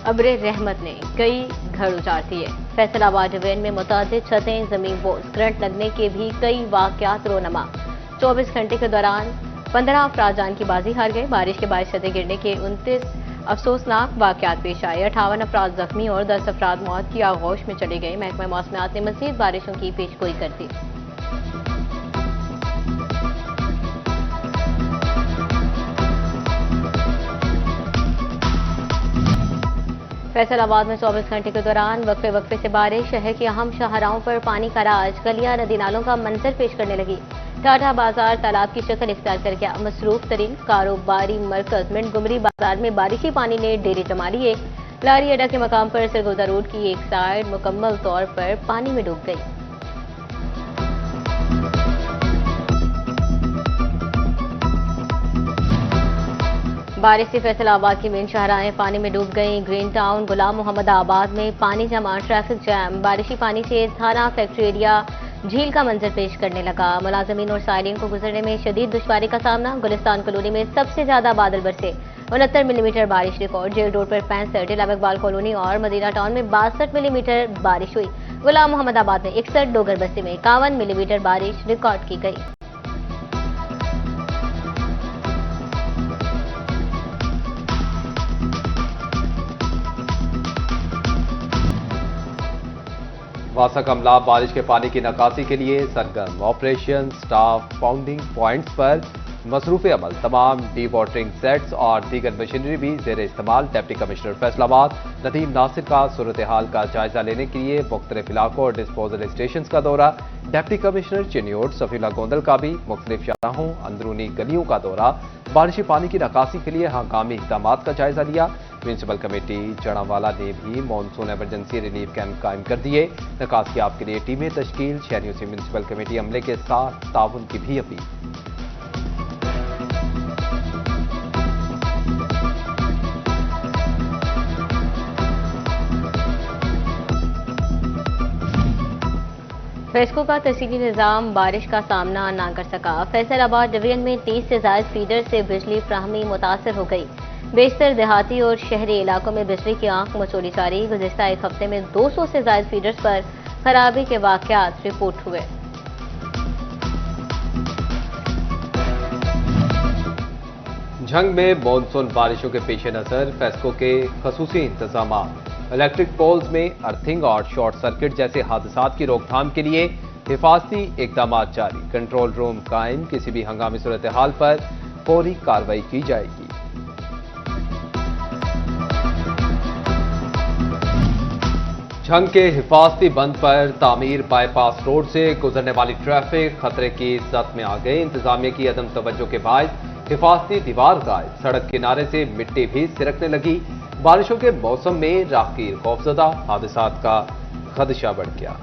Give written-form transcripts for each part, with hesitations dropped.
अब्रे रहमत ने कई घर उजाड़ दिए। फैसलाबाद डिवीजन में मुतादिद छतें, जमीन बोर्ड, करंट लगने के भी कई वाकयात रोनमा। 24 घंटे के दौरान 15 अफराद जान की बाजी हार गए। बारिश के बाद छतें गिरने के 29 अफसोसनाक वाकयात पेश आए। 58 अफराद जख्मी और 10 अफराद मौत की आगोश में चले गए। महकमा मौसमियात ने मजीद बारिशों की पेशगोई कर दी। फैसलाबाद में 24 घंटे के दौरान वक्फे से बारिश। शहर की अहम शाहराहों पर पानी का राज, गलियां नदी नालों का मंजर पेश करने लगी। टाटा बाजार तालाब की शक्ल इख्तियार कर गया। मसरूफ तरीन कारोबारी मरकज मिंटगुमरी बाजार में बारिशी पानी ने डेरे जमा लिए। लारी अड्डा के मकाम पर सरगोदा रोड की एक साइड मुकम्मल तौर पर पानी में डूब गई। बारिश से फैसलाबाद की मेन शाहराहें पानी में डूब गईं। ग्रीन टाउन गुलाम मोहम्मद आबाद में पानी जमा, ट्रैफिक जैम। बारिशी पानी से थाना फैक्ट्री एरिया झील का मंजर पेश करने लगा। मुलाजमीन और साइलिन को गुजरने में शदीद दुश्वारी का सामना। गुलिस्तान कॉलोनी में सबसे ज्यादा बादल बरसे, 69 मिलीमीटर बारिश रिकॉर्ड। जेल रोड पर 65, इलाम इकबाल कॉलोनी और मदीना टाउन में 62 मिलीमीटर बारिश हुई। गुलाम मोहम्मद आबाद में 61, डोगर बस्ती में 51 मिलीमीटर बारिश रिकॉर्ड की गई। वासा कमला बारिश के पानी की निकासी के लिए सरगर्म। ऑपरेशन स्टाफ पाउंडिंग पॉइंट्स पर मसरूफ अमल। तमाम डी वाटरिंग सेट्स और दीगर मशीनरी भी जेर इस्तेमाल। डिप्टी कमिश्नर फैसलाबाद नदीम नासिर का सूरत हाल का जायजा लेने के लिए मुख्तलिफ इलाकों और डिस्पोजल स्टेशन का दौरा। डिप्टी कमिश्नर चिन्योट सफीला गोंदल का भी मुख्तलिफ शाहराहों, अंदरूनी गलियों का दौरा। बारिशी पानी की निकासी के लिए हंगामी इक़दाम का जायजा लिया। म्यूनसिपल कमेटी जड़ावाला ने भी मानसून एमरजेंसी रिलीफ कैंप कायम कर दिए। निकासियाब के लिए टीमें तश्कील। शहरियों से म्यूनसिपल कमेटी अमले के साथ ताउन की भी अपील। फेस्को का तहसीली निजाम बारिश का सामना न कर सका। फैसलाबाद डिवीजन में 30 से ज्यादा फीडर से बिजली फ्राहमी मुतासर हो गई। बेशतर देहाती और शहरी इलाकों में बिजली की आंख मचोली जारी। गुज़िश्ता एक हफ्ते में 200 से ज्यादा फीडर्स पर खराबी के वाकयात रिपोर्ट हुए। झंग में मानसून बारिशों के पेश नजर फेस्को के खसूसी इंतजाम। इलेक्ट्रिक पोल्स में अर्थिंग और शॉर्ट सर्किट जैसे हादसात की रोकथाम के लिए हिफाजती इकदाम जारी। कंट्रोल रूम कायम। किसी भी हंगामी सूरत हाल पर फौरी कार्रवाई की जाएगी। झंग के हिफाजती बंद पर तामीर बाईपास रोड से गुजरने वाली ट्रैफिक खतरे की जद में आ गई। इंतजामिया की अदम तवज्जो के बाद हिफाजती दीवार गायब। सड़क किनारे से मिट्टी भी सिरकने लगी। बारिशों के मौसम में राहगीर खौफजदा, हादसात का खदशा बढ़ गया।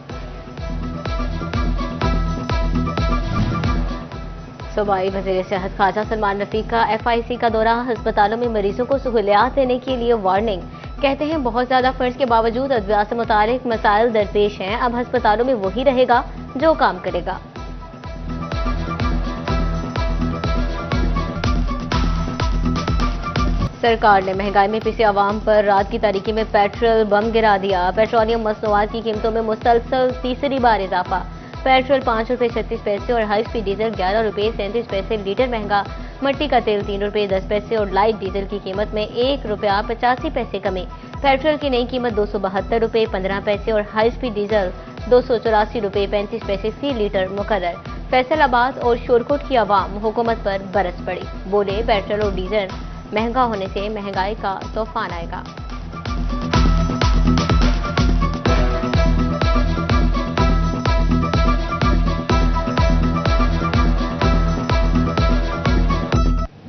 सूबाई वज़ीर सेहत ख्वाजा सलमान रफीक का FIC का दौरा। अस्पतालों में मरीजों को सहूलियात देने के लिए वार्निंग। कहते हैं बहुत ज्यादा फर्ज के बावजूद अद्विया से मुतालिक मसाइल दरपेश हैं। अब अस्पतालों में वही रहेगा जो काम करेगा। सरकार ने महंगाई में पिसे आवाम पर रात की तारीकी में पेट्रोल बम गिरा दिया। पेट्रोलियम मसनूआत की कीमतों में मुसलसल तीसरी बार इजाफा। पेट्रोल 5 रुपये 36 पैसे और हाई स्पीड डीजल 11 रुपये 37 पैसे लीटर महंगा। मट्टी का तेल 3 रुपये 10 पैसे और लाइट डीजल की कीमत में 1 रुपया 85 पैसे कमी। पेट्रोल की नई कीमत 272 रुपये 15 पैसे और हाई स्पीड डीजल 284 रुपये 35 पैसे फी लीटर मुकर्रर। फैसलाबाद और शोरकोट की आवाम हुकूमत पर बरस पड़ी। बोले पेट्रोल और डीजल महंगा होने से महंगाई का तूफान आएगा।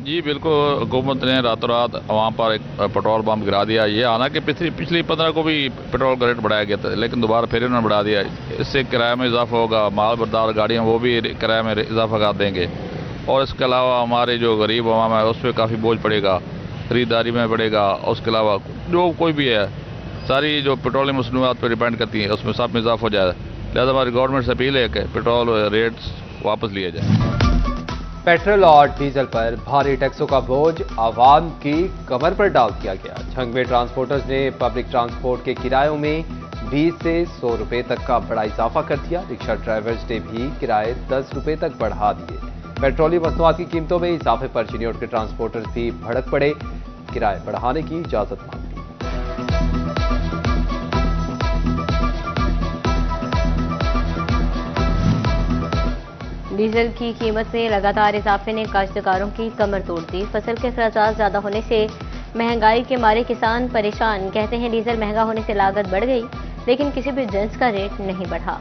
जी बिल्कुल, हुकूमत ने रातों रात वहाँ पर एक पेट्रोल पंप गिरा दिया। ये हालांकि पिछली 15 को भी पेट्रोल का रेट बढ़ाया गया था, लेकिन दोबारा फिर इन्होंने बढ़ा दिया। इससे किराए में इजाफा होगा। माल बरदार गाड़ियाँ वो भी किराए में इजाफा कर देंगे और इसके अलावा हमारे जो गरीब आवाम है उस पर काफ़ी बोझ पड़ेगा, खरीदारी में पड़ेगा। उसके अलावा जो कोई भी है सारी जो पेट्रोलियम मसनूआत पर डिपेंड करती है उसमें सब में इजाफा हो जाए। लिहाजा हमारी गवर्नमेंट से अपील है कि पेट्रोल रेट्स वापस लिए जाए। पेट्रोल और डीजल पर भारी टैक्सों का बोझ आवाम की कमर पर डाल दिया गया। झंग में ट्रांसपोर्टर्स ने पब्लिक ट्रांसपोर्ट के किरायों में 20 से 100 रुपए तक का बड़ा इजाफा कर दिया। रिक्शा ड्राइवर्स ने भी किराए 10 रुपए तक बढ़ा दिए। पेट्रोलियम मसनूआत की कीमतों में इजाफे पर चिन्योट के ट्रांसपोर्टर्स भी भड़क पड़े, किराए बढ़ाने की इजाजत मांगी। डीजल की कीमत में लगातार इजाफे ने काश्तकारों की कमर तोड़ दी। फसल के खर्चात ज्यादा होने से महंगाई के मारे किसान परेशान। कहते हैं डीजल महंगा होने से लागत बढ़ गई, लेकिन किसी भी जिन्स का रेट नहीं बढ़ा।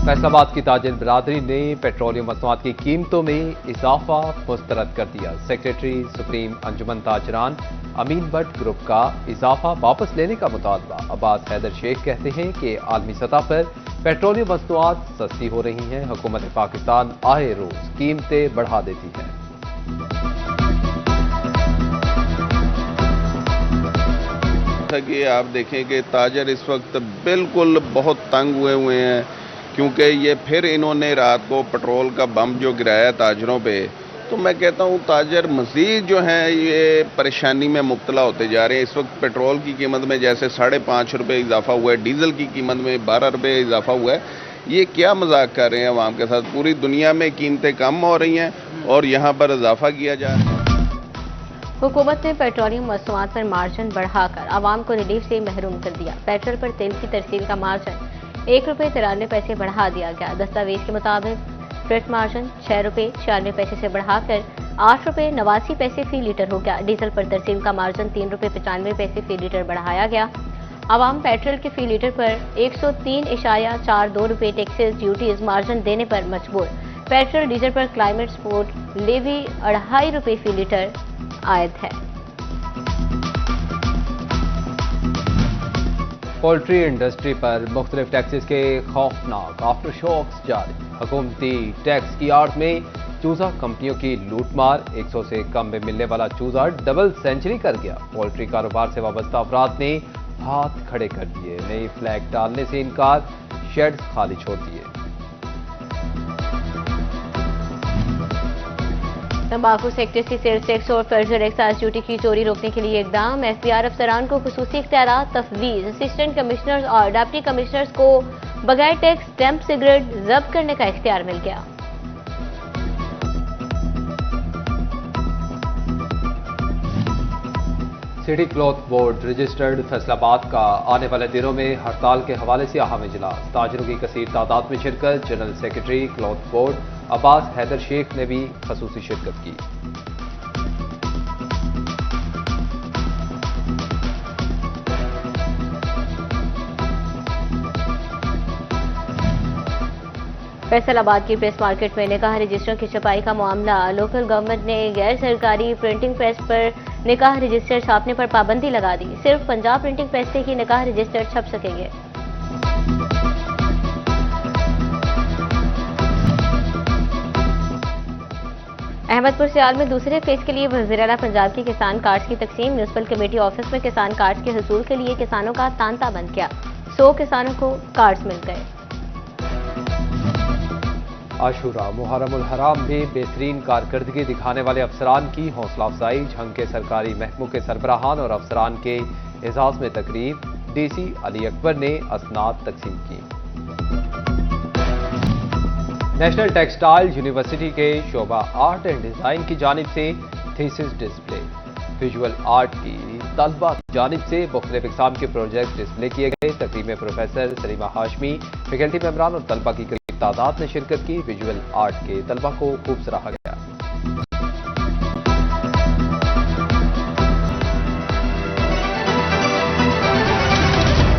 फैसलाबाद की ताजिर बिरादरी ने पेट्रोलियम मसनूआत की कीमतों में इजाफा मुस्तरद कर दिया। सेक्रेटरी सुप्रीम अंजुमन ताजरान अमीन भट्ट ग्रुप का इजाफा वापस लेने का मुतालबा। अब्बास हैदर शेख कहते हैं कि आलमी सतह पर पेट्रोलियम मसनूआत सस्ती हो रही हैं। हुकूमत पाकिस्तान आए रोज कीमतें बढ़ा देती है। कि आप देखें कि ताजर इस वक्त बिल्कुल बहुत तंग हुए हैं, क्योंकि ये फिर इन्होंने रात को पेट्रोल का बम जो गिराया ताजरों पे, तो मैं कहता हूँ ताजर मज़ीद जो हैं ये परेशानी में मुब्तला होते जा रहे हैं। इस वक्त पेट्रोल की कीमत में जैसे 5.5 रुपये इजाफा हुआ है, डीजल की कीमत में 12 रुपये इजाफा हुआ है। ये क्या मजाक कर रहे हैं अवाम के साथ? पूरी दुनिया में कीमतें कम हो रही हैं और यहाँ पर इजाफा किया जा रहा है। हुकूमत ने पेट्रोलियम मसनूआत पर मार्जिन बढ़ाकर आवाम को रिलीफ से महरूम कर दिया। पेट्रोल पर तेल की तरसील का मार्जिन 1 रुपये 93 पैसे बढ़ा दिया गया। दस्तावेज के मुताबिक फ्रेट मार्जिन 6 रुपये 96 पैसे से बढ़ाकर 8 रुपये 89 पैसे फी लीटर हो गया। डीजल पर तरसील का मार्जिन 3 रुपये 95 पैसे फी लीटर बढ़ाया गया। आवाम पेट्रोल के फी लीटर पर 103.42 रुपये टैक्सेस ड्यूटीज मार्जिन देने पर मजबूर। पेट्रोल डीजल पर क्लाइमेट सपोर्ट लेवी 2.5 रुपये फी लीटर आयद है। पोल्ट्री इंडस्ट्री पर मुख्तलिफ टैक्सेस के खौफनाक आफ्टर शॉक्स जारी। हुकूमती टैक्स की आड़ में चूजा कंपनियों की लूटमार। 100 से कम में मिलने वाला चूजा डबल सेंचुरी कर गया। पोल्ट्री कारोबार से वाबस्ता अफराद ने हाथ खड़े कर दिए। नई फ्लैग डालने से इनकार, शेड्स खाली छोड़ दिए। तंबाकू सेक्टर की सेल्स टैक्स और फर्जर एक्साइज ड्यूटी की चोरी रोकने के लिए इकदाम। एफबीआर अफसरान को खुसूसी इख्तियारात तफवीज। असिस्टेंट कमिश्नर्स और डिप्टी कमिश्नर्स को बगैर टैक्स स्टैम्प सिगरेट जब्त करने का इख्तियार मिल गया। City cloth board registered Faisalabad का आने वाले दिनों में हड़ताल के हवाले से अहम इजलास। ताजरों की कसीर तादाद में शिरकत। General secretary cloth board Abbas Haider Sheikh ने भी खसूसी शिरकत की। फैसलाबाद की प्रेस मार्केट में निकाह रजिस्टर की छपाई का मामला। लोकल गवर्नमेंट ने गैर सरकारी प्रिंटिंग प्रेस पर निकाह रजिस्टर छापने पर पाबंदी लगा दी। सिर्फ पंजाब प्रिंटिंग प्रेस से ही निकाह रजिस्टर छप सकेंगे। अहमदपुर सियाल में दूसरे फेज के लिए वज़ीर-ए-आला पंजाब की किसान कार्ड्स की तकसीम। म्यूनिसिपल कमेटी ऑफिस में किसान कार्ड्स के हसूल के लिए किसानों का तांता बंद किया। 100 किसानों को कार्ड्स मिल गए। आशूरा मुहर्रमुल हराम में बेहतरीन कारकर्दगी दिखाने वाले अफसरान की हौसला अफजाई। झंग के सरकारी महकमों के सरबराहान और अफसरान के एजाज में तकरीब। डीसी अली अकबर ने असनाद तकसीम की। नेशनल टेक्सटाइल यूनिवर्सिटी के शोबा आर्ट एंड डिजाइन की जानिब से थीसिस डिस्प्ले। विजुअल आर्ट की तलबा की जानिब से मुख्तलिफ इकसाम के प्रोजेक्ट डिस्प्ले किए गए। तकरीब में प्रोफेसर सलीमा हाशमी, फैकल्टी मेंबरान और तलबा की तादाद ने शिरकत की। विजुअल आर्ट के तलबा को खूब सराहा गया।